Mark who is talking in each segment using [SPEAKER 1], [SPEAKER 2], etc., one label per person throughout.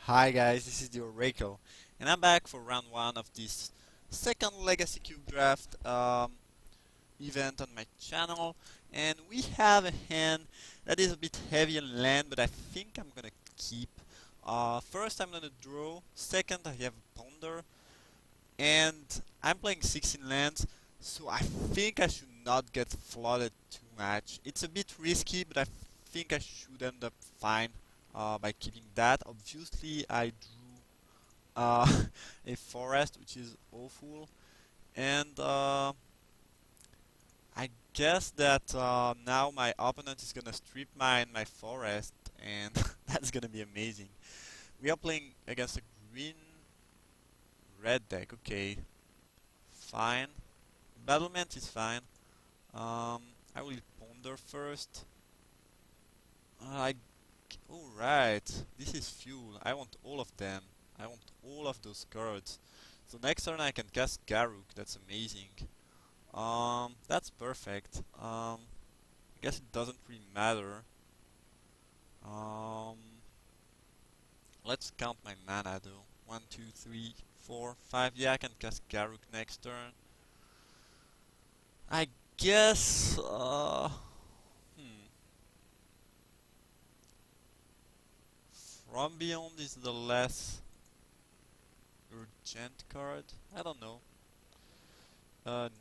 [SPEAKER 1] Hi guys, this is the Oracle, and I'm back for round 1 of this second Legacy Cube Draft event on my channel, and we have a hand that is a bit heavy on land, but I think I'm gonna keep. First I'm gonna draw, second I have Ponder, and I'm playing 16 lands, so I think I should not get flooded too much. It's a bit risky, but I think I should end up fine by keeping that. Obviously I drew a forest, which is awful, and I guess that now my opponent is gonna strip mine my forest, and that's gonna be amazing. We are playing against a green red deck. Okay, fine. Battlement is fine. I will ponder first. I Alright, this is fuel. I want all of them. I want all of those cards. So next turn I can cast Garruk. That's amazing. That's perfect. I guess it doesn't really matter. Um, let's count my mana though. 1, 2, 3, 4, 5. Yeah, I can cast Garruk next turn. I guess. From Beyond is the less urgent card. I don't know.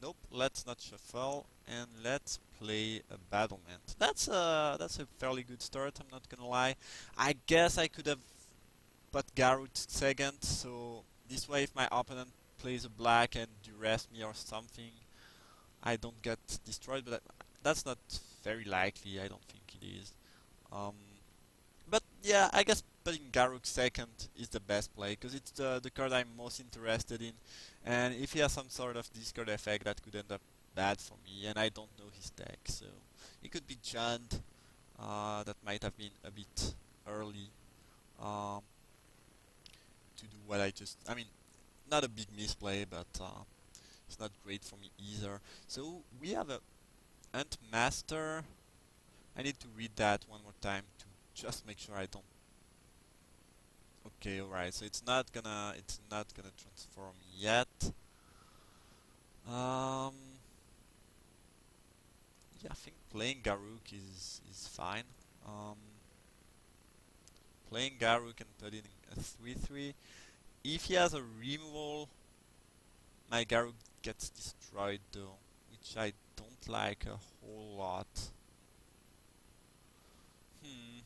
[SPEAKER 1] Nope. Let's not shuffle, and let's play a battlement. That's a fairly good start. I'm not gonna lie. I guess I could have put Garut second, so this way if my opponent plays a black and duress me or something, I don't get destroyed. But that's not very likely. I don't think it is. Um, but yeah, I guess putting Garuk second is the best play because it's the card I'm most interested in, and if he has some sort of discard effect that could end up bad for me, and I don't know his deck, so it could be Jund. That might have been a bit early um, to do what I just. I mean, not a big misplay, but it's not great for me either. So we have a Ant Master. I need to read that one more time to just make sure I don't. Okay, alright, so it's not gonna transform yet. Um yeah, I think playing Garuk is fine. Um Playing Garuk and putting a 3/3. If he has a removal, my Garuk gets destroyed though, which I don't like a whole lot. Hmm.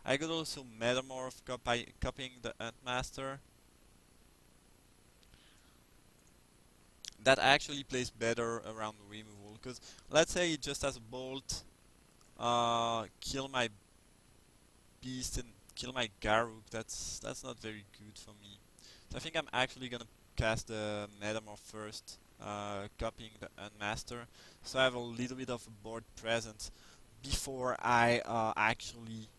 [SPEAKER 1] I could also Metamorph copying the Antmaster. That actually plays better around removal, because let's say it just has a bolt, kill my beast and kill my Garuk. That's not very good for me. So I think I'm actually gonna cast the Metamorph first, copying the Unmaster, so I have a little bit of a board presence before I actually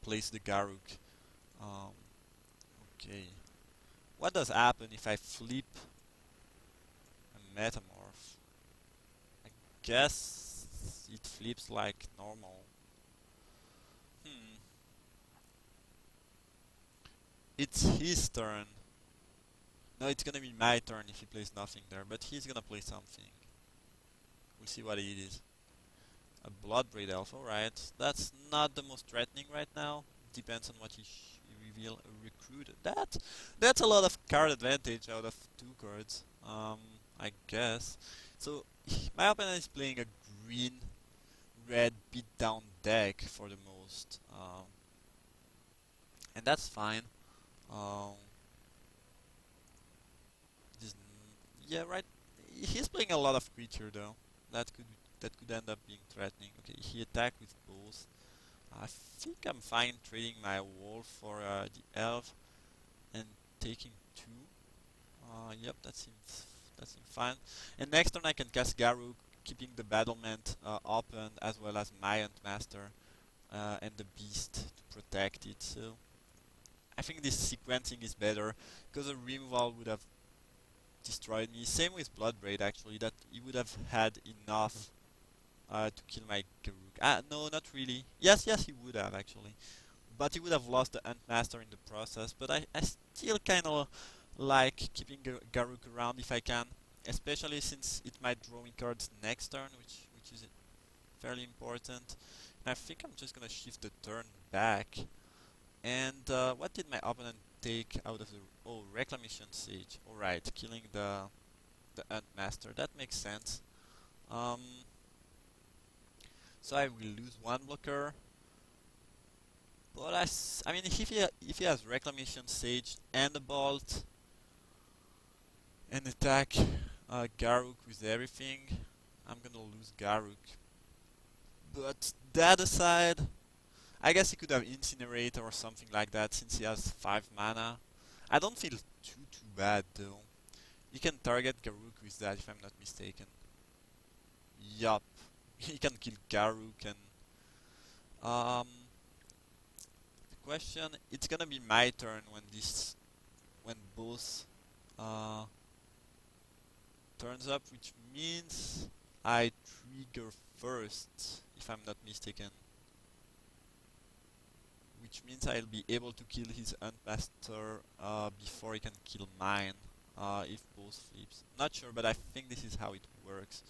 [SPEAKER 1] place the Garuk. Um, okay. What does happen if I flip a Metamorph? I guess it flips like normal. Hmm. It's his turn. No, it's gonna be my turn if he plays nothing there, but he's gonna play something. We'll see what it is. A Bloodbraid Elf, alright. That's not the most threatening right now. Depends on what he reveal. A Recruit. That's a lot of card advantage out of 2 cards. I guess. So my opponent is playing a green red beatdown deck for the most. And that's fine. Um, this, yeah, right. He's playing a lot of creature though. That could that could end up being threatening. Okay, he attacked with both. I think I'm fine trading my wolf for the elf and taking 2. Yep, that seems fine. And next turn I can cast Garuk, keeping the battlement open as well as Myant Master and the beast to protect it. So I think this sequencing is better because a removal would have destroyed me. Same with Bloodbraid actually, that he would have had enough to kill my Garuk. Ah, no, not really. Yes, he would have actually. but he would have lost the Huntmaster in the process. But I still kind of like keeping Garruk around if I can, especially since it might draw in cards next turn, which is fairly important. And I think I'm just gonna shift the turn back. And what did my opponent take out of the Reclamation Sage? Alright, killing the Huntmaster. That makes sense. Um, so I will lose one blocker. But I mean, if he has Reclamation Sage and a Bolt and attack Garruk with everything, I'm gonna lose Garruk. But that aside, I guess he could have Incinerate or something like that since he has 5 mana. I don't feel too bad though. You can target Garruk with that if I'm not mistaken. Yup. He can kill Garruk and um the question, it's gonna be my turn when both uh turns up, which means I trigger first if I'm not mistaken. Which means I'll be able to kill his Huntmaster before he can kill mine if both flips. Not sure, but I think this is how it works.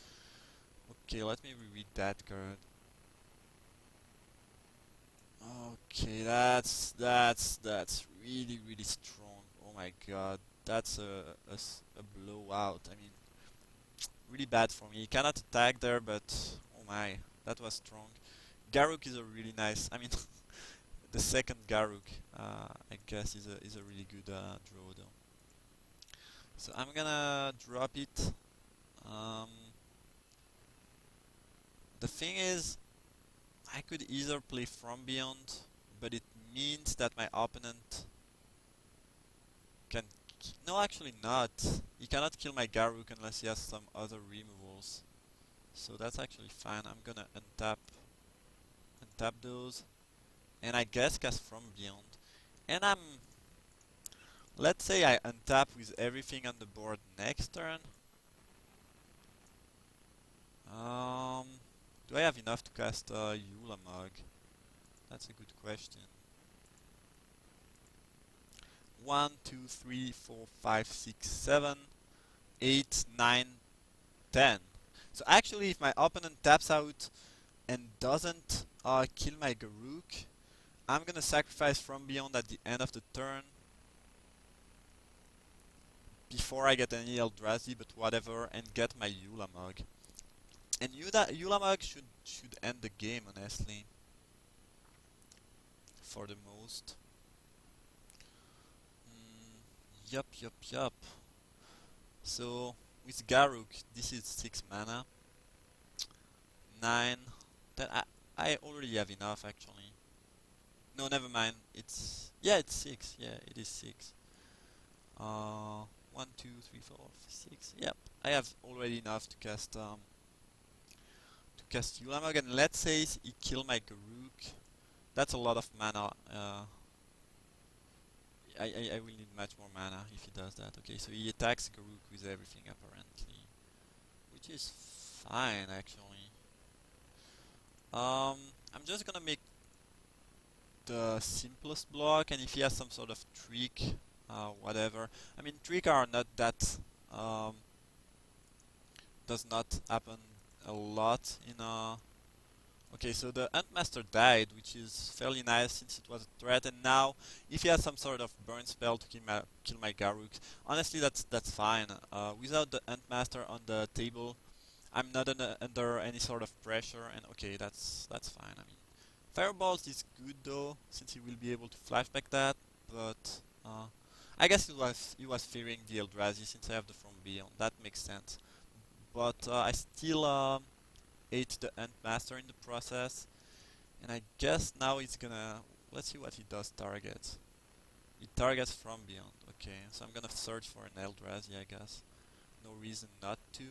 [SPEAKER 1] Okay, let me reread that card. Okay, that's really strong. Oh my god, that's a blowout. I mean, really bad for me. He cannot attack there, but oh my, that was strong. Garruk is a really nice. I mean, the second Garruk, I guess, is a really good draw though. So I'm gonna drop it. Um, the thing is, I could either play From Beyond, but it means that my opponent can... No, actually not. He cannot kill my Garruk unless he has some other removals. So that's actually fine. I'm gonna untap those, and I guess cast From Beyond. And let's say I untap with everything on the board next turn. Um, do I have enough to cast Yulamog? That's a good question. 1, 2, 3, 4, 5, 6, 7, 8, 9, 10. So actually, if my opponent taps out and doesn't kill my Garruk, I'm gonna sacrifice From Beyond at the end of the turn before I get any Eldrazi, but whatever, and get my Yulamog. And Yulamog should end the game, honestly. For the most. Yup. So, with Garruk, this is 6 mana. 9. Then I already have enough, actually. No, never mind. Yeah, it's 6. Yeah, it is 6. 1, 2, 3, 4, 6. Yep, I have already enough to cast Yulamog, and let's say he kill my Garruk. That's a lot of mana. I will need much more mana if he does that. Okay, so he attacks Garruk with everything apparently, which is fine actually. I'm just gonna make the simplest block, and if he has some sort of trick, whatever. I mean, trick are not that does not happen a lot in Okay, so the Huntmaster died, which is fairly nice since it was a threat, and now if he has some sort of burn spell to kill my Garruk, honestly that's fine. Without the Huntmaster on the table, I'm not under any sort of pressure, and okay, that's fine. I mean, Firebolt is good though, since he will be able to flashback that, but I guess he was fearing the Eldrazi since I have the From Beyond. That makes sense. But I still ate the Huntmaster in the process, and I guess now it's gonna... Let's see what he does target. He targets From Beyond. Okay, so I'm gonna search for an Eldrazi, I guess. No reason not to.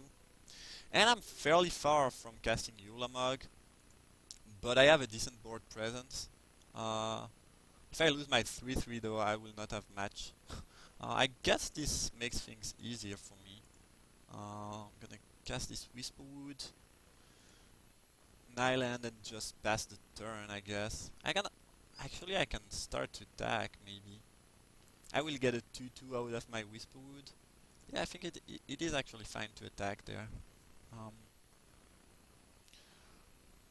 [SPEAKER 1] And I'm fairly far from casting Yulamog, but I have a decent board presence. If I lose my 3-3 though, I will not have match. I guess this makes things easier for me. I'm gonna cast this Whisperwood, an island, and just pass the turn, I guess. Actually, I can start to attack, maybe. I will get a 2-2 out of my Whisperwood. Yeah, I think it is actually fine to attack there. Um,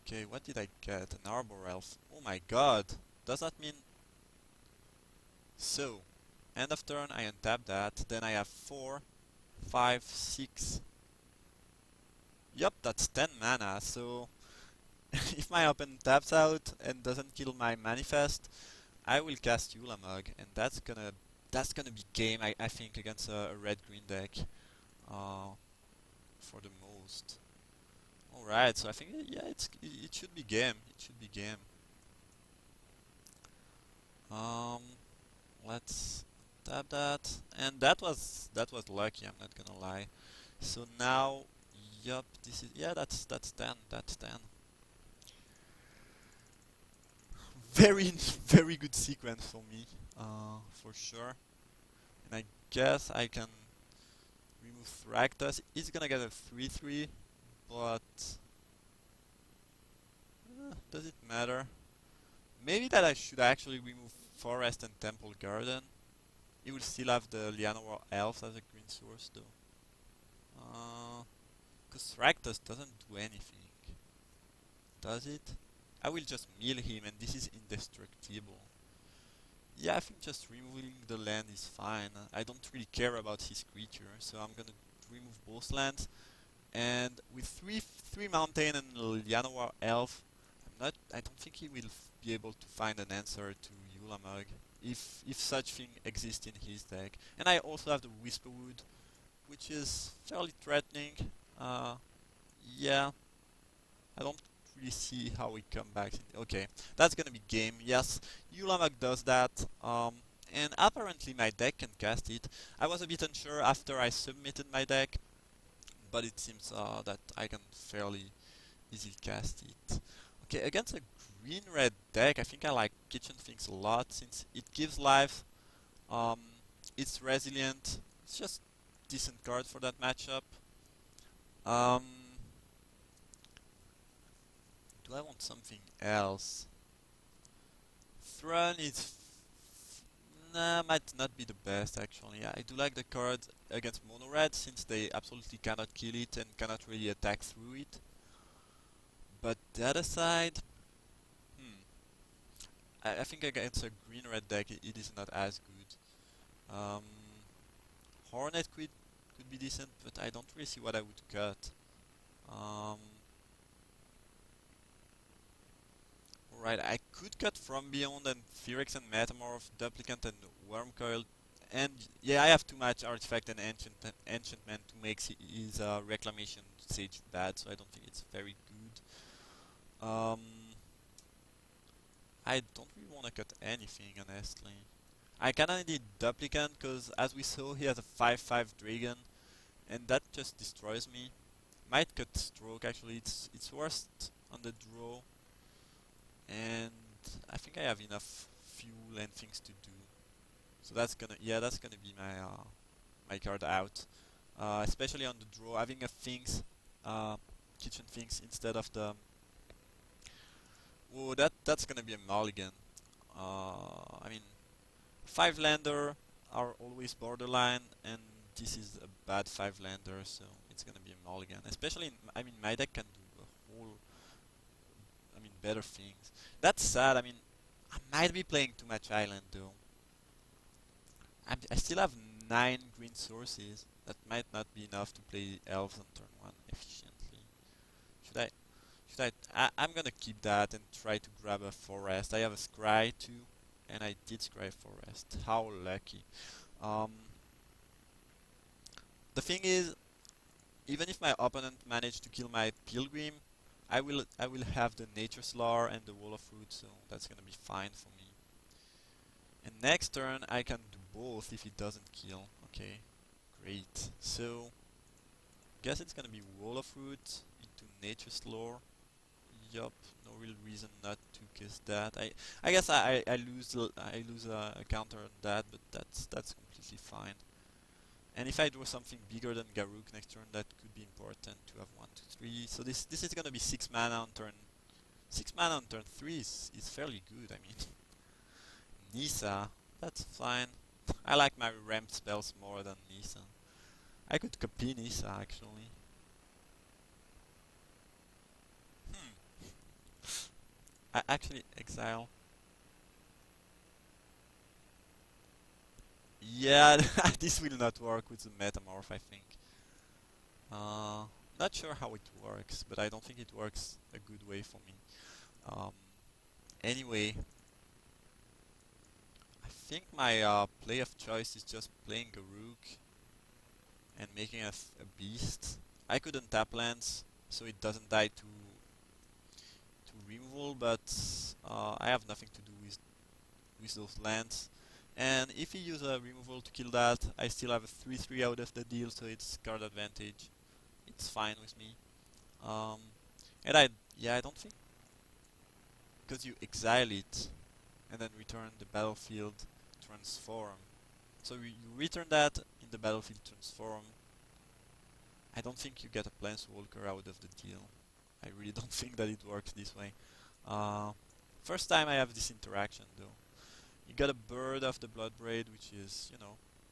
[SPEAKER 1] okay, what did I get? An Arbor Elf. Oh my god! Does that mean... So, end of turn, I untap that. Then I have 4, 5, 6. Yup, that's 10 mana, so... if my opponent taps out and doesn't kill my Manifest, I will cast Yulamog, and that's gonna be game, I think, against a red-green deck. Uh, for the most. Alright, so I think, yeah, it should be game. It should be game. Um, let's tap that, and that was lucky. I'm not gonna lie. So now, yup, this is yeah, that's 10. That's 10. Very very good sequence for me, for sure. And I guess I can remove Thragtus. He's gonna get a 3/3, but does it matter? Maybe that I should actually remove Forest and Temple Garden. He will still have the Llanowar Elves as a green source though. Because Thragtus doesn't do anything. Does it? I will just mill him and this is indestructible. Yeah, I think just removing the land is fine. I don't really care about his creature, so I'm gonna remove both lands. And with three mountain and Llanowar Elf, I don't think he will be able to find an answer to Yulamog, if such thing exists in his deck. And I also have the Whisperwood, which is fairly threatening. Uh, yeah, I don't really see how he comes back. Okay, that's gonna be game. Yes, Yulamog does that. And apparently my deck can cast it. I was a bit unsure after I submitted my deck, but it seems that I can fairly easily cast it. Okay, against a green-red deck, I think I like Kitchen Finks a lot since it gives life. Um, it's resilient. It's just decent card for that matchup. Um, do I want something else? Thrun is... Nah, might not be the best actually. I do like the card against mono red since they absolutely cannot kill it and cannot really attack through it. But the other side, hmm, I think against a green red deck it is not as good. Hornet could be decent, but I don't really see what I would cut. Um, Alright, I could cut From Beyond and Phyrex and Metamorph, Duplicant and Wormcoil, and yeah, I have too much Artifact and Enchantment to make his Reclamation Sage bad, so I don't think it's very good. I don't really want to cut anything, honestly. I kinda need Duplicant, because as we saw, he has a 5/5 Dragon, and that just destroys me. Might cut Stroke, actually, it's worst on the draw, and I think I have enough fuel and things to do. So that's gonna be my card out. Especially on the draw, having a things, uh, kitchen things instead of the. Oh, that's gonna be a mulligan. I mean, 5 lander are always borderline, and this is a bad 5 lander, so it's gonna be a mulligan. Especially, I mean, my deck can do a whole, I mean, better things. That's sad. I mean, I might be playing too much island though. I still have 9 green sources. That might not be enough to play elves on turn 1 efficiently. Should I? I'm gonna keep that and try to grab a forest. I have a scry too, and I did scry forest. How lucky. Um, the thing is, even if my opponent managed to kill my pilgrim, I will have the nature slawer and the wall of fruit, so that's gonna be fine for me. And next turn I can do both if it doesn't kill. Okay, great. So guess it's gonna be wall of fruit into nature's lore. Yup, no real reason not to kiss that. I guess I lose a counter on that, but that's completely fine. And if I do something bigger than Garruk next turn, that could be important to have 1, 2, 3. So this is gonna be 6 mana on turn 6 mana on turn 3 is fairly good. I mean, Nisa, that's fine. I like my ramp spells more than Nisa. I could copy Nisa actually. Hmm. I actually exile. Yeah, this will not work with the Metamorph, I think. Uh, Not sure how it works, but I don't think it works a good way for me. Um, anyway, I think my play of choice is just playing a rook and making a beast. I could untap lands, so it doesn't die to removal, but I have nothing to do with those lands. And if he uses a removal to kill that, I still have a 3-3 out of the deal, so it's card advantage. It's fine with me. Um, and yeah, I don't think, because you exile it and then return the battlefield transform. So you return that in the battlefield transform. I don't think you get a planeswalker out of the deal. I really don't think that it works this way. Uh, First time I have this interaction though. You get a bird of the Bloodbraid, which is,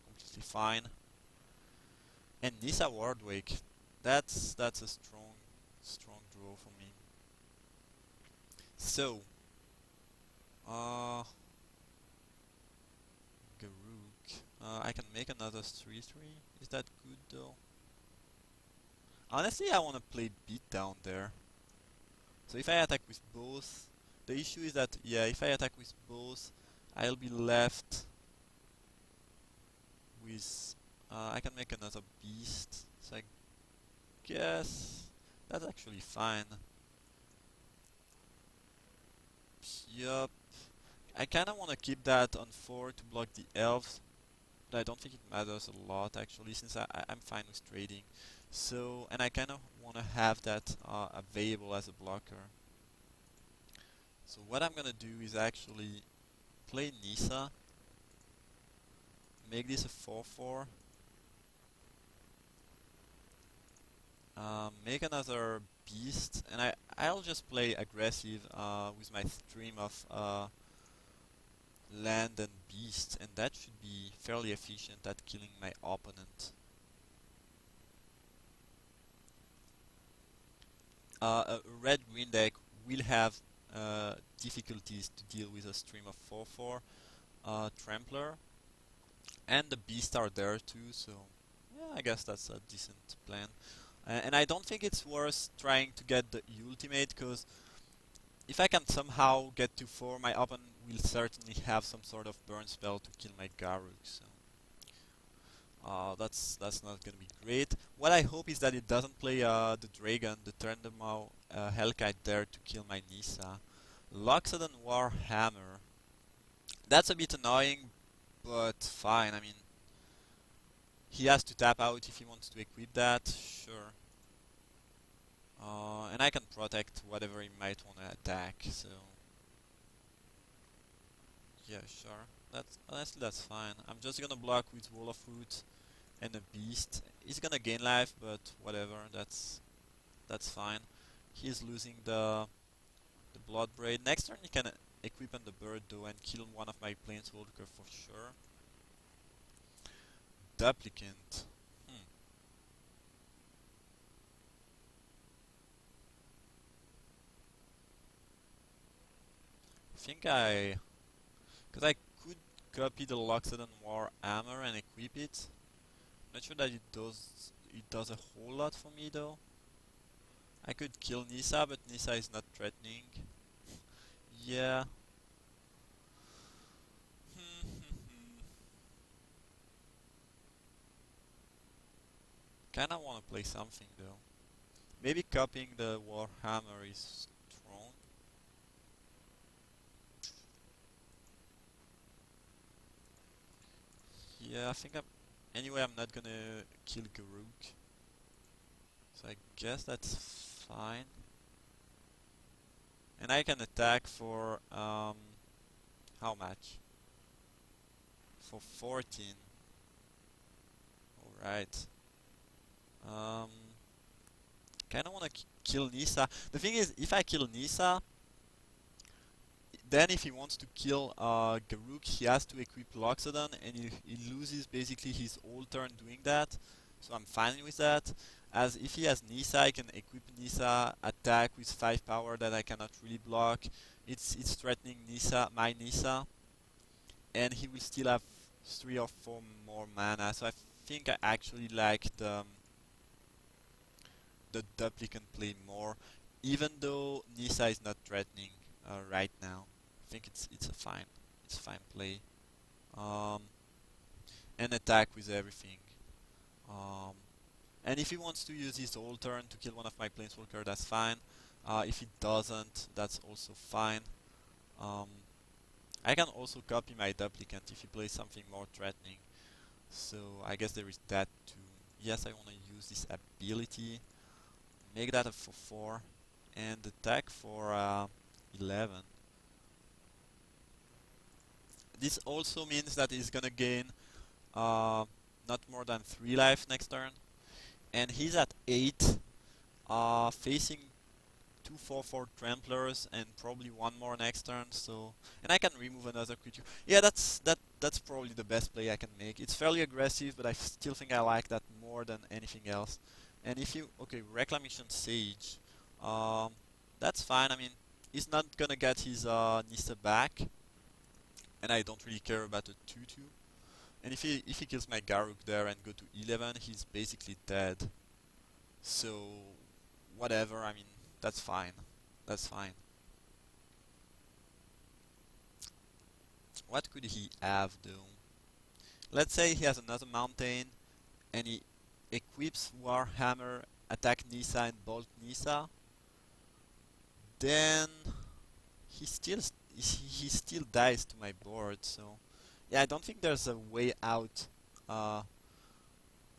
[SPEAKER 1] completely fine. And Nissa Wardwake, that's a strong draw for me. So, uh, Garuk. I can make another 3-3. Is that good though? Honestly, I want to play beat down there. So if I attack with both, the issue is that, yeah, if I attack with both, I'll be left with... I can make another beast, so I guess that's actually fine. Yup. I kinda wanna keep that on 4 to block the elves, but I don't think it matters a lot actually, since I'm fine with trading. So, and I kinda wanna have that available as a blocker. So what I'm gonna do is actually play Nissa, make this a 4-4, make another beast, and I'll just play aggressive with my stream of land and beast, and that should be fairly efficient at killing my opponent. A red-green deck will have difficulties to deal with a stream of 4-4 Trampler, and the beasts are there too, so yeah, I guess that's a decent plan. And I don't think it's worth trying to get the ultimate, because if I can somehow get to 4, my opponent will certainly have some sort of burn spell to kill my Garruk, so that's not gonna be great. What I hope is that it doesn't play the Dragon, the Turndomau Hellkite there to kill my Nissa. Loxodon Warhammer. That's a bit annoying, but fine. I mean, he has to tap out if he wants to equip that, sure. And I can protect whatever he might want to attack, so... Yeah, sure. Honestly, that's fine. I'm just gonna block with Wall of Root and a Beast. He's gonna gain life, but whatever, that's fine. He's losing the Blood Braid. Next turn he can equip on the bird though and kill one of my Planeswalker for sure. Duplicant. Hmm. I think because I could copy the Loxodon War Armor and equip it. Not sure that it does a whole lot for me though. I could kill Nissa, but Nissa is not threatening. Yeah. Kinda wanna play something though. Maybe copying the Warhammer is strong. Yeah, I think anyway, I'm not gonna kill Garuk. So I guess that's fine. And I can attack for, how much? For 14. Alright. Um, Kinda wanna kill Nissa. The thing is, if I kill Nissa, Then if he wants to kill Garruk, he has to equip Loxodon, and he loses basically his whole turn doing that. So I'm fine with that. As if he has Nissa, I can equip Nissa, attack with 5 power that I cannot really block. It's threatening Nissa, my Nissa, and he will still have 3 or 4 more mana. So I think I actually like the duplicate play more, even though Nissa is not threatening right now. I think it's a fine play. Um, and attack with everything. Um, and if he wants to use his whole turn to kill one of my planeswalker, that's fine. If he doesn't, that's also fine. Um, I can also copy my duplicate if he plays something more threatening. So I guess there is that too. Yes, I want to use this ability. Make that a 4/4 and attack for 11. This also means that he's gonna gain not more than 3 life next turn, and he's at 8, facing 2/4/4 Tramplers and probably one more next turn. So, and I can remove another creature. Yeah, that's probably the best play I can make. It's fairly aggressive, but I still think I like that more than anything else. And if you Reclamation Sage, um, that's fine. I mean, he's not gonna get his Nissa back, and I don't really care about a 2/2. And if he kills my Garruk there and go to 11, he's basically dead. So whatever. I mean, that's fine. That's fine. What could he have though? Let's say he has another mountain and he equips Warhammer, attack Nissa and bolt Nissa. Then he still he still dies to my board. So yeah, I don't think there's a way out uh,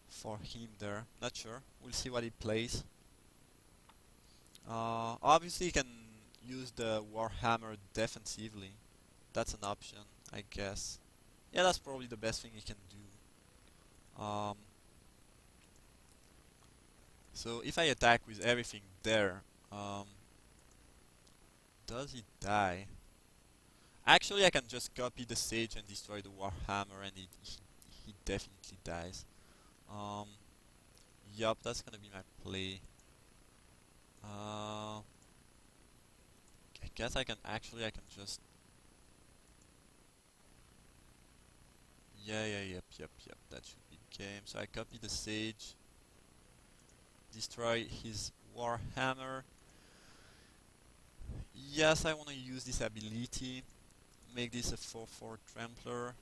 [SPEAKER 1] for him there. Not sure. We'll see what he plays. Obviously, he can use the Warhammer defensively. That's an option, I guess. Yeah, that's probably the best thing he can do. So if I attack with everything there, does he die? Actually, I can just copy the Sage and destroy the Warhammer, and he definitely dies. Um, yup, that's gonna be my play. I guess I can just yep. That should be game. So I copy the Sage, destroy his Warhammer. Yes, I want to use this ability. Make this a 4/4 Trampler.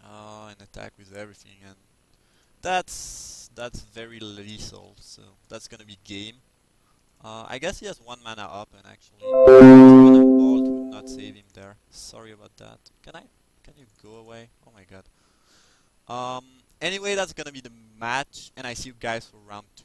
[SPEAKER 1] And attack with everything, and that's very lethal. So that's gonna be game. I guess he has 1 mana up, and actually, even a bolt would not save him there. Sorry about that. Can you go away? Oh my god. Anyway, that's gonna be the match, and I see you guys for round 2.